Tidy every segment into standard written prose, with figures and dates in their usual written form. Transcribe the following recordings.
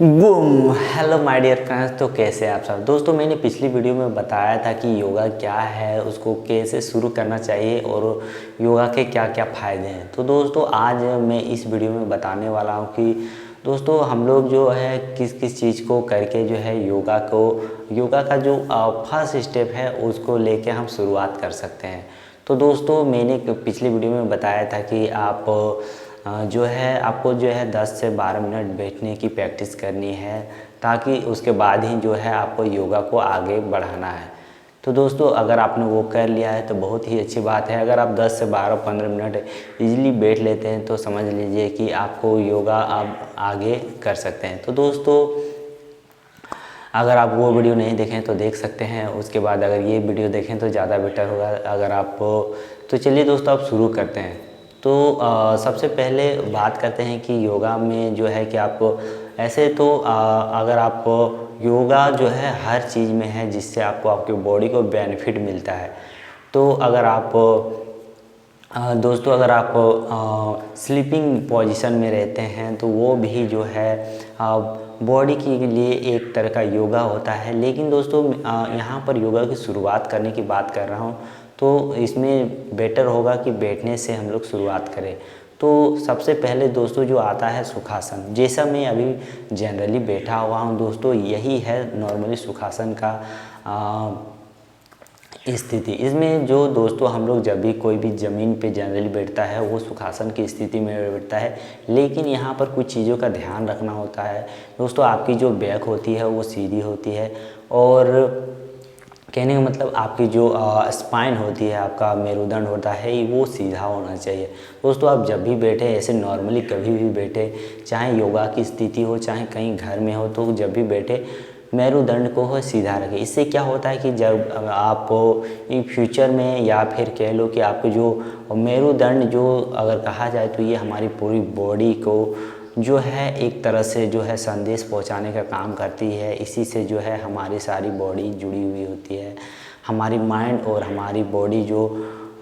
Boom. Hello my dear friends, तो कैसे हैं आप सब दोस्तों। मैंने पिछली वीडियो में बताया था कि योगा क्या है, उसको कैसे शुरू करना चाहिए और योगा के क्या क्या फ़ायदे हैं। तो दोस्तों आज मैं इस वीडियो में बताने वाला हूं कि दोस्तों हम लोग जो है किस किस चीज़ को करके जो है योगा का जो फर्स्ट स्टेप है उसको लेके हम शुरुआत कर सकते हैं। तो दोस्तों मैंने पिछली वीडियो में बताया था कि आप जो है आपको जो है 10 से 12 मिनट बैठने की प्रैक्टिस करनी है, ताकि उसके बाद ही जो है आपको योगा को आगे बढ़ाना है। तो दोस्तों अगर आपने वो कर लिया है तो बहुत ही अच्छी बात है। अगर आप 10 से 12-15 मिनट इजीली बैठ लेते हैं तो समझ लीजिए कि आपको योगा आप आगे कर सकते हैं। तो दोस्तों अगर आप वो वीडियो नहीं देखें तो देख सकते हैं, उसके बाद अगर ये वीडियो देखें तो ज़्यादा बेटर होगा। अगर आप तो चलिए दोस्तों आप शुरू करते हैं। तो सबसे पहले बात करते हैं कि योगा में जो है कि आपको ऐसे तो अगर आप योगा जो है हर चीज़ में है जिससे आपको आपकी बॉडी को बेनिफिट मिलता है। तो अगर आप दोस्तों अगर आप स्लीपिंग पोजीशन में रहते हैं तो वो भी जो है बॉडी के लिए एक तरह का योगा होता है। लेकिन दोस्तों यहाँ पर योगा की शुरुआत करने की बात कर रहा हूँ, तो इसमें बेटर होगा कि बैठने से हम लोग शुरुआत करें। तो सबसे पहले दोस्तों जो आता है सुखासन, जैसा मैं अभी जनरली बैठा हुआ हूँ दोस्तों, यही है नॉर्मली सुखासन का स्थिति। इसमें जो दोस्तों हम लोग जब भी कोई भी ज़मीन पे जनरली बैठता है वो सुखासन की स्थिति में बैठता है। लेकिन यहाँ पर कुछ चीज़ों का ध्यान रखना होता है दोस्तों। आपकी जो बैक होती है वो सीधी होती है, और कहने का मतलब आपकी जो स्पाइन होती है, आपका मेरुदंड होता है, वो सीधा होना चाहिए। दोस्तों आप जब भी बैठे ऐसे नॉर्मली कभी भी बैठे, चाहे योगा की स्थिति हो चाहे कहीं घर में हो, तो जब भी बैठे मेरुदंड को सीधा रखें। इससे क्या होता है कि जब आप इन फ्यूचर में या फिर कह लो कि आपको जो मेरुदंड जो अगर कहा जाए तो ये हमारी पूरी बॉडी को जो है एक तरह से जो है संदेश पहुंचाने का काम करती है। इसी से जो है हमारी सारी बॉडी जुड़ी हुई होती है। हमारी माइंड और हमारी बॉडी जो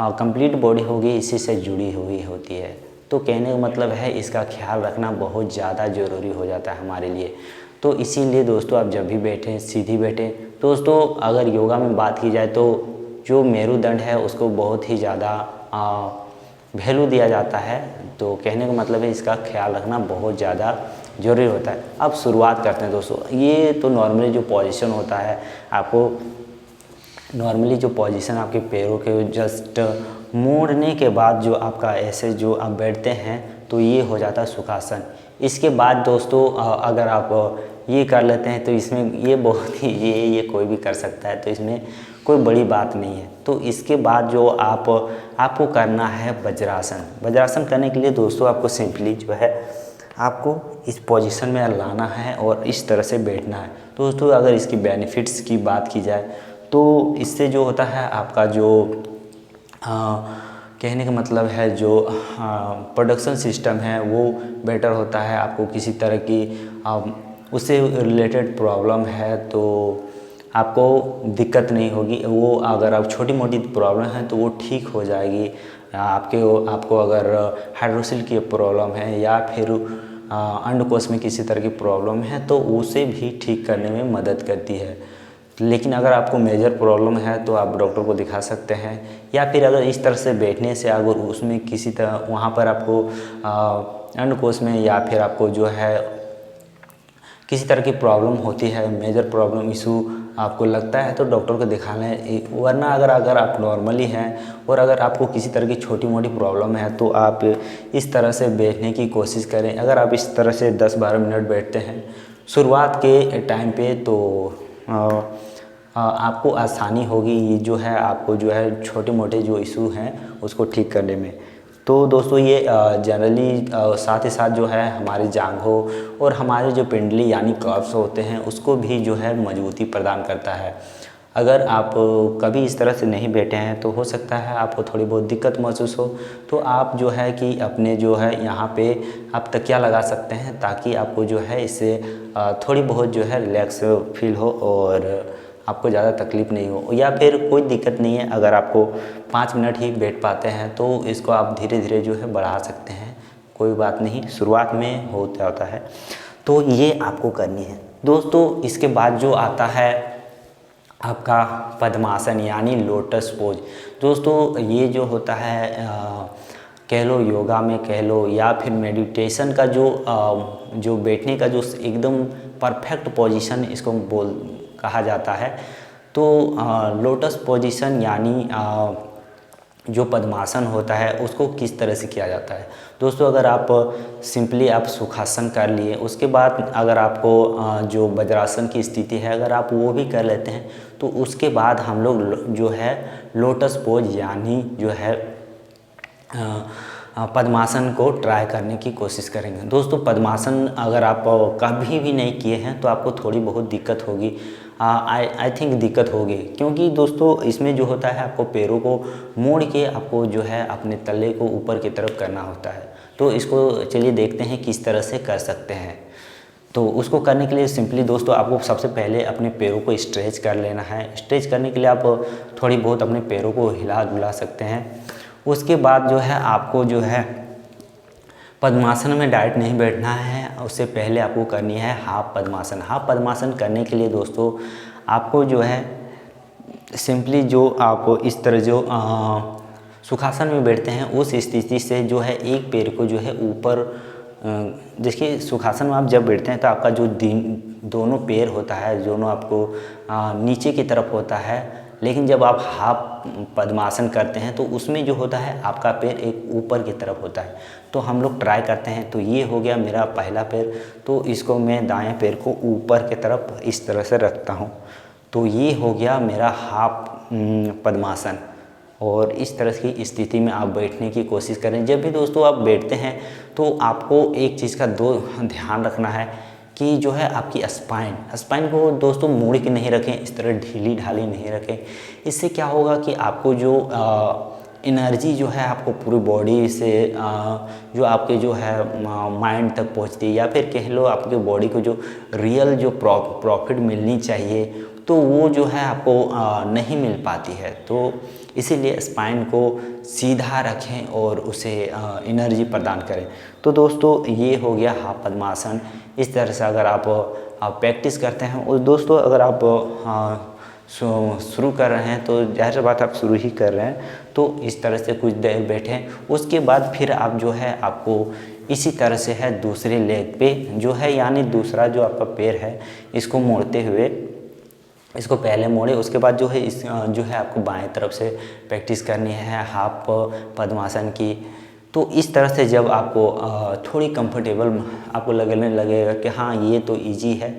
कंप्लीट बॉडी होगी इसी से जुड़ी हुई होती है। तो कहने का मतलब है इसका ख्याल रखना बहुत ज़्यादा ज़रूरी हो जाता है हमारे लिए। तो इसीलिए दोस्तों आप जब भी बैठें सीधी बैठें। दोस्तों अगर योगा में बात की जाए तो जो मेरुदंड है उसको बहुत ही ज़्यादा वैल्यू दिया जाता है। तो कहने का मतलब है इसका ख्याल रखना बहुत ज़्यादा ज़रूरी होता है। अब शुरुआत करते हैं दोस्तों। ये तो नॉर्मली जो पोजीशन होता है, आपको नॉर्मली जो पोजीशन आपके पैरों के जस्ट मोड़ने के बाद जो आपका ऐसे जो आप बैठते हैं तो ये हो जाता है सुखासन। इसके बाद दोस्तों अगर आप ये कर लेते हैं तो इसमें ये बहुत ही ये कोई भी कर सकता है, तो इसमें कोई बड़ी बात नहीं है। तो इसके बाद जो आपको करना है वज्रासन। वज्रासन करने के लिए दोस्तों आपको सिंपली जो है आपको इस पोजीशन में लाना है और इस तरह से बैठना है। दोस्तों अगर इसकी बेनिफिट्स की बात की जाए तो इससे जो होता है आपका जो कहने का मतलब है जो प्रोडक्शन सिस्टम है वो बेटर होता है। आपको किसी तरह की उससे रिलेटेड प्रॉब्लम है तो आपको दिक्कत नहीं होगी। वो अगर आप छोटी मोटी प्रॉब्लम है तो वो ठीक हो जाएगी। आपको अगर हाइड्रोसिल की प्रॉब्लम है या फिर अंडकोश में किसी तरह की प्रॉब्लम है तो उसे भी ठीक करने में मदद करती है। लेकिन अगर आपको मेजर प्रॉब्लम है तो आप डॉक्टर को दिखा सकते हैं, या फिर अगर इस तरह से बैठने से अगर उसमें किसी तरह वहाँ पर आपको अंडकोश में या फिर आपको जो है किसी तरह की प्रॉब्लम होती है, मेजर प्रॉब्लम इशू आपको लगता है तो डॉक्टर को दिखा लें। वरना अगर आप नॉर्मली हैं और अगर आपको किसी तरह की छोटी मोटी प्रॉब्लम है तो आप इस तरह से बैठने की कोशिश करें। अगर आप इस तरह से 10-12 मिनट बैठते हैं शुरुआत के टाइम पे तो आपको आसानी होगी ये जो है आपको जो है छोटे मोटे जो इशू हैं उसको ठीक करने में। तो दोस्तों ये जनरली साथ ही साथ जो है हमारी जांघों और हमारे जो पिंडली यानी कर्व्स होते हैं उसको भी जो है मजबूती प्रदान करता है। अगर आप कभी इस तरह से नहीं बैठे हैं तो हो सकता है आपको थोड़ी बहुत दिक्कत महसूस हो, तो आप जो है कि अपने जो है यहाँ पे आप तकिया लगा सकते हैं ताकि आपको जो है इससे थोड़ी बहुत जो है रिलैक्स फील हो और आपको ज़्यादा तकलीफ़ नहीं हो। या फिर कोई दिक्कत नहीं है, अगर आपको 5 मिनट ही बैठ पाते हैं तो इसको आप धीरे धीरे जो है बढ़ा सकते हैं, कोई बात नहीं, शुरुआत में होता है। तो ये आपको करनी है दोस्तों। इसके बाद जो आता है आपका पद्मासन यानी लोटस पोज। दोस्तों ये जो होता है कह लो योगा में कह लो या फिर मेडिटेशन का जो बैठने का जो एकदम परफेक्ट पोजीशन इसको कहा जाता है। तो लोटस पोजीशन यानी जो पद्मासन होता है उसको किस तरह से किया जाता है दोस्तों। अगर आप सिंपली आप सुखासन कर लिए, उसके बाद अगर आपको जो वज्रासन की स्थिति है अगर आप वो भी कर लेते हैं तो उसके बाद हम लोग जो है लोटस पोज यानी जो है पद्मासन को ट्राई करने की कोशिश करेंगे। दोस्तों पद्मासन अगर आप कभी भी नहीं किए हैं तो आपको थोड़ी बहुत दिक्कत होगी, आई थिंक दिक्कत होगी, क्योंकि दोस्तों इसमें जो होता है आपको पैरों को मोड़ के आपको जो है अपने तले को ऊपर की तरफ करना होता है। तो इसको चलिए देखते हैं किस तरह से कर सकते हैं। तो उसको करने के लिए सिंपली दोस्तों आपको सबसे पहले अपने पैरों को स्ट्रेच कर लेना है। स्ट्रेच करने के लिए आप थोड़ी बहुत अपने पैरों को हिला डुला सकते हैं। उसके बाद जो है आपको जो है पद्मासन में डायरेक्ट नहीं बैठना है, उससे पहले आपको करनी है हाफ पद्मासन। हाफ पद्मासन करने के लिए दोस्तों आपको जो है सिंपली जो आप इस तरह जो सुखासन में बैठते हैं उस स्थिति से जो है एक पैर को जो है ऊपर, देखिए सुखासन में आप जब बैठते हैं तो आपका जो दोनों पैर होता है दोनों आपको नीचे की तरफ होता है, लेकिन जब आप हाफ पद्मासन करते हैं तो उसमें जो होता है आपका पैर एक ऊपर की तरफ होता है। तो हम लोग ट्राई करते हैं। तो ये हो गया मेरा पहला पैर, तो इसको मैं दाएं पैर को ऊपर की तरफ इस तरह से रखता हूँ। तो ये हो गया मेरा हाफ पद्मासन। और इस तरह की स्थिति में आप बैठने की कोशिश करें। जब भी दोस्तों आप बैठते हैं तो आपको एक चीज़ का ध्यान रखना है कि जो है आपकी स्पाइन को दोस्तों मोड़ के नहीं रखें, इस तरह ढीली ढाली नहीं रखें। इससे क्या होगा कि आपको जो एनर्जी जो है आपको पूरी बॉडी से जो आपके जो है माइंड तक पहुंचती है, या फिर कह लो आपके बॉडी को जो रियल जो प्रॉफिट मिलनी चाहिए तो वो जो है आपको नहीं मिल पाती है। तो इसीलिए स्पाइन को सीधा रखें और उसे एनर्जी प्रदान करें। तो दोस्तों ये हो गया हाफ पद्मासन। इस तरह से अगर आप प्रैक्टिस करते हैं और दोस्तों अगर आप शुरू कर रहे हैं तो जाहिर सी बात आप शुरू ही कर रहे हैं, तो इस तरह से कुछ देर बैठें। उसके बाद फिर आप जो है आपको इसी तरह से है दूसरे लेग पे जो है यानी दूसरा जो आपका पैर है इसको मोड़ते हुए इसको पहले मोड़े, उसके बाद जो है इस जो है आपको बाएं तरफ से प्रैक्टिस करनी है हाफ पद्मासन की। तो इस तरह से जब आपको थोड़ी कंफर्टेबल आपको लगने लगेगा कि हाँ ये तो इजी है,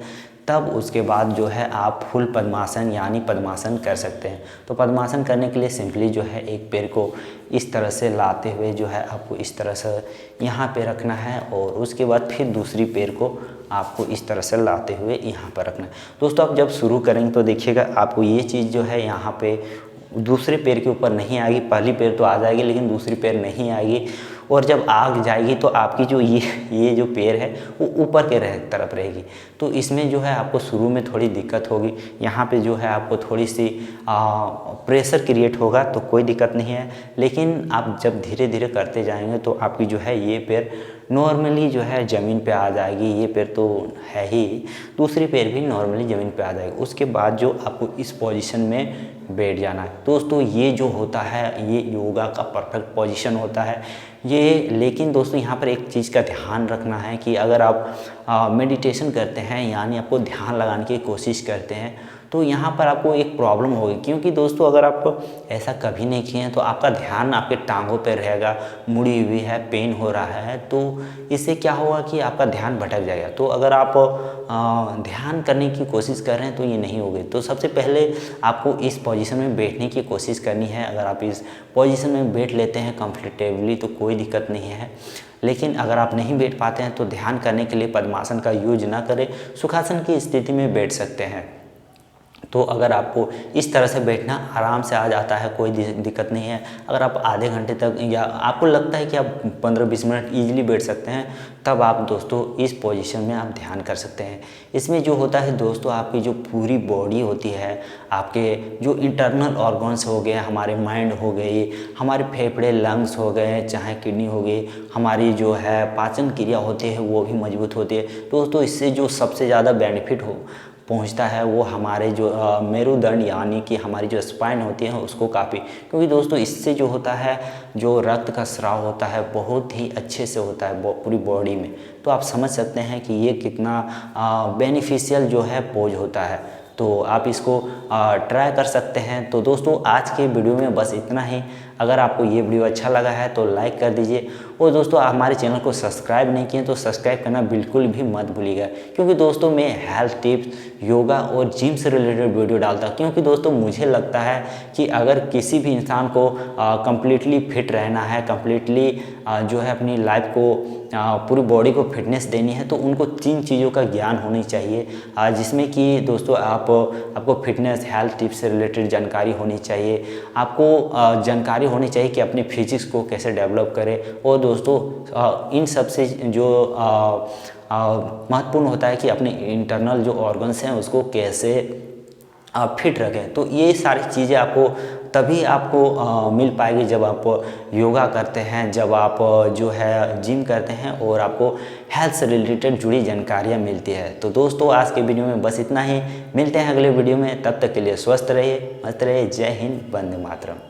तब उसके बाद जो है आप फुल पद्मासन यानी पद्मासन कर सकते हैं। तो पद्मासन करने के लिए सिंपली जो है एक पैर को इस तरह से लाते हुए जो है आपको इस तरह से यहाँ पे रखना है और उसके बाद फिर दूसरी पैर को आपको इस तरह से लाते हुए यहाँ पर रखना है। दोस्तों आप जब शुरू करेंगे तो देखिएगा आपको ये चीज़ जो है यहाँ पे दूसरे पैर के ऊपर नहीं आएगी, पहली पैर तो आ जाएगी लेकिन दूसरी पैर नहीं आएगी। और जब आग जाएगी तो आपकी जो ये जो पैर है वो ऊपर के तरफ रहेगी। तो इसमें जो है आपको शुरू में थोड़ी दिक्कत होगी, यहाँ पे जो है आपको थोड़ी सी प्रेशर क्रिएट होगा, तो कोई दिक्कत नहीं है। लेकिन आप जब धीरे धीरे करते जाएंगे तो आपकी जो है ये पैर नॉर्मली जो है ज़मीन पे आ जाएगी। ये पैर तो है ही, दूसरी पैर भी नॉर्मली ज़मीन पे आ जाएगी। उसके बाद जो आपको इस पोजीशन में बैठ जाना है। दोस्तों ये जो होता है ये योगा का परफेक्ट पोजीशन होता है ये। लेकिन दोस्तों यहाँ पर एक चीज़ का ध्यान रखना है कि अगर आप मेडिटेशन करते हैं यानी आपको ध्यान लगाने की कोशिश करते हैं तो यहाँ पर आपको एक प्रॉब्लम होगी, क्योंकि दोस्तों अगर आप ऐसा कभी नहीं किए हैं तो आपका ध्यान आपके टांगों पर रहेगा, मुड़ी हुई है, पेन हो रहा है, तो इससे क्या होगा कि आपका ध्यान भटक जाएगा। तो अगर आप ध्यान करने की कोशिश कर रहे हैं तो ये नहीं होगी। तो सबसे पहले आपको इस पोजीशन में बैठने की कोशिश करनी है। अगर आप इस पोजीशन में बैठ लेते हैं कंफर्टेबली तो कोई दिक्कत नहीं है, लेकिन अगर आप नहीं बैठ पाते हैं तो ध्यान करने के लिए पद्मासन का यूज ना करें, सुखासन की स्थिति में बैठ सकते हैं। तो अगर आपको इस तरह से बैठना आराम से आ जाता है, कोई दिक्कत नहीं है। अगर आप आधे घंटे तक या आपको लगता है कि आप 15-20 मिनट ईजिली बैठ सकते हैं, तब आप दोस्तों इस पोजीशन में आप ध्यान कर सकते हैं। इसमें जो होता है दोस्तों, आपकी जो पूरी बॉडी होती है, आपके जो इंटरनल ऑर्गन्स हो गए, हमारे माइंड हो गई, हमारे फेफड़े लंग्स हो गए, चाहे किडनी हो गई, हमारी जो है पाचन क्रिया होती है वो भी मजबूत होती है। दोस्तों इससे जो सबसे ज़्यादा बेनिफिट पहुंचता है वो हमारे जो मेरुदंड यानी कि हमारी जो स्पाइन होती है उसको काफ़ी, क्योंकि दोस्तों इससे जो होता है, जो रक्त का स्राव होता है बहुत ही अच्छे से होता है पूरी बॉडी में। तो आप समझ सकते हैं कि ये कितना बेनिफिशियल जो है पोज होता है। तो आप इसको ट्राई कर सकते हैं। तो दोस्तों आज के वीडियो में बस इतना ही। अगर आपको ये वीडियो अच्छा लगा है तो लाइक कर दीजिए, और दोस्तों हमारे चैनल को सब्सक्राइब नहीं किए तो सब्सक्राइब करना बिल्कुल भी मत भूलिएगा, क्योंकि दोस्तों मैं हेल्थ टिप्स, योगा और जिम से रिलेटेड वीडियो डालता हूँ। क्योंकि दोस्तों मुझे लगता है कि अगर किसी भी इंसान को कम्प्लीटली फिट रहना है, कम्प्लीटली जो है अपनी लाइफ को पूरी बॉडी को फिटनेस देनी है, तो उनको 3 चीज़ों का ज्ञान होनी चाहिए, जिसमें कि दोस्तों आपको फिटनेस हेल्थ टिप्स से रिलेटेड जानकारी होनी चाहिए। आपको जानकारी होनी चाहिए कि अपनी फिजिक्स को कैसे डेवलप करें, और दोस्तों इन सब से जो महत्वपूर्ण होता है कि अपने इंटरनल जो ऑर्गन्स हैं उसको कैसे फिट रखें। तो ये सारी चीज़ें आपको तभी आपको मिल पाएगी जब आप योगा करते हैं, जब आप जो है जिम करते हैं और आपको हेल्थ से रिलेटेड जुड़ी जानकारियाँ मिलती है। तो दोस्तों आज के वीडियो में बस इतना ही। मिलते हैं अगले वीडियो में, तब तक के लिए स्वस्थ रहिए, मस्त रहिए। जय हिंद, वंदे मातरम।